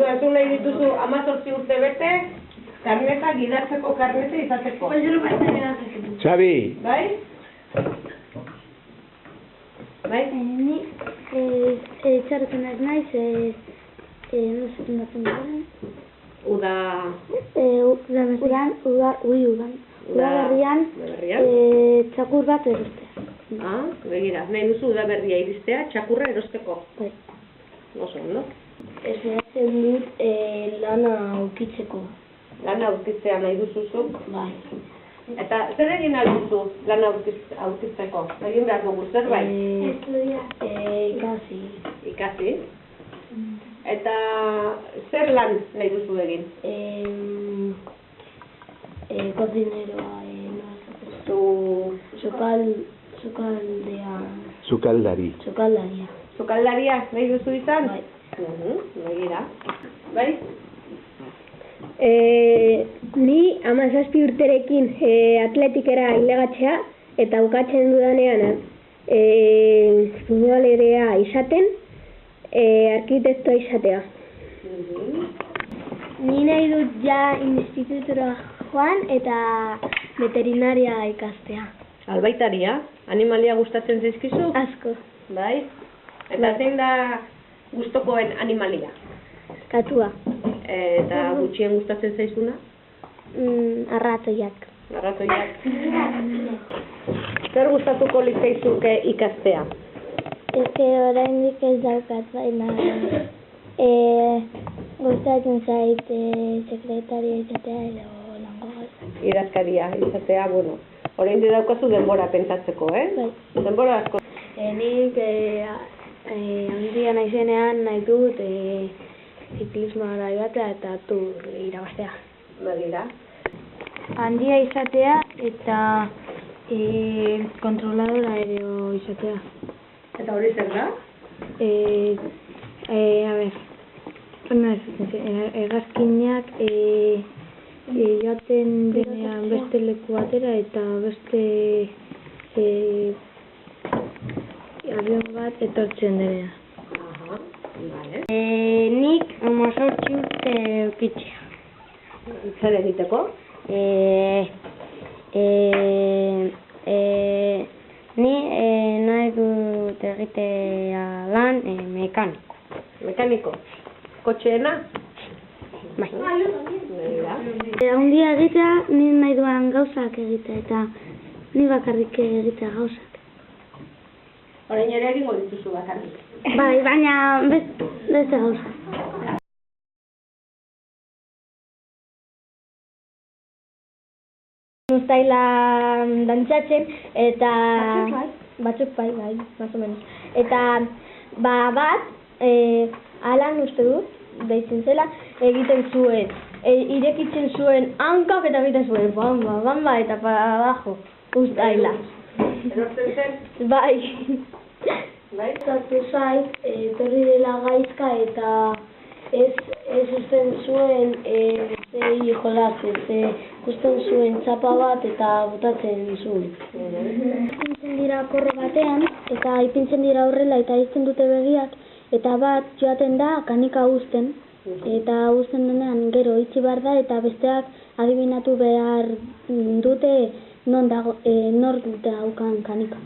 Orduan, zu nahi dituzu 18 urte bete, karneta, gidatzeko karneta izateko. Xabi! Bai? Bai? Ni txarretan ez naiz, nosetan batzen duen. Udaberrian txakur bat erostea. Begira, nahi duzu udaberria iristea, txakurra erosteko. Bai. Oso, no? Esmeratzen dut lana aukitzeko. Lana aurkitzea nahi duzuzuk. Bai. Eta zer egin alduzu lana aurkitzeko? Egin behar dugu zerbait? Ikasi. Ikasi? Eta zer lan nahi duzu egin? Kozineroa, Sukaldaria. Sukaldaria nahi duzu izan? Bai. Begira. Bai? Ni 17 urterekin atletikera ilegatzea eta bukatzen dudanean futbolerea izaten, arkitektoa izatea. Ni nahi dut ja institutura joan eta veterinaria ikastea. Albaitaria? Animalia gustatzen zaizkizu? Asko. Bai? Eta zein da gustokoen animalia? Katua. Eta gutxien gustatzen zaizuna? Arratoiak. Arratoiak. Zer gustatuko litzaizuke ikastea? Oraindik ez daukat, baina gustatzen zait sekretaria izatea edo lango gauza. Idazkaria izatea, bueno. Oraindik daukazu denbora pentsatzeko, Bai. Denbora asko. Nik handia naizenean nahi dut ziklismoa garabatea eta Tour irabaztea. Begira. Handia izatea eta kontroladora ere izatea. Eta hori zer da? Hegazkinak joaten denean beste leku batera eta beste avion bat etortzen denean. Vale. Nik 18 urte eukitzea. Zer egiteko? Ni nahi dut egitea lan mekaniko. Mekaniko? Kotxeena? Bai. Begira. Handia egitea, ni nahi duan gauzak egitea eta ni bakarrik egitea gauzak. Orain ere egingo dituzu bakarrik. Bai, baina beste gauzak. Uztaila dantzatzen eta batzuk bai, más o menos. Eta bat, Alan uste dut, deitzen zela, egiten zuen. Irekitzen zuen hankak eta egiten zuen bamba eta para abajo. Uztaila. Erortzen zen? Bai. Bai? Zatu zait, etorri dela gaizka eta ez usten zuen zei jolatzen, usten zuen txapa bat eta botatzen zuen. Ipintzen dira korro batean eta ipintzen dira horrela eta izten dute begiak eta bat joaten da kanika uzten eta uzten denean gero itxi behar da eta besteak adibinatu behar dute nor dute haukan kanika.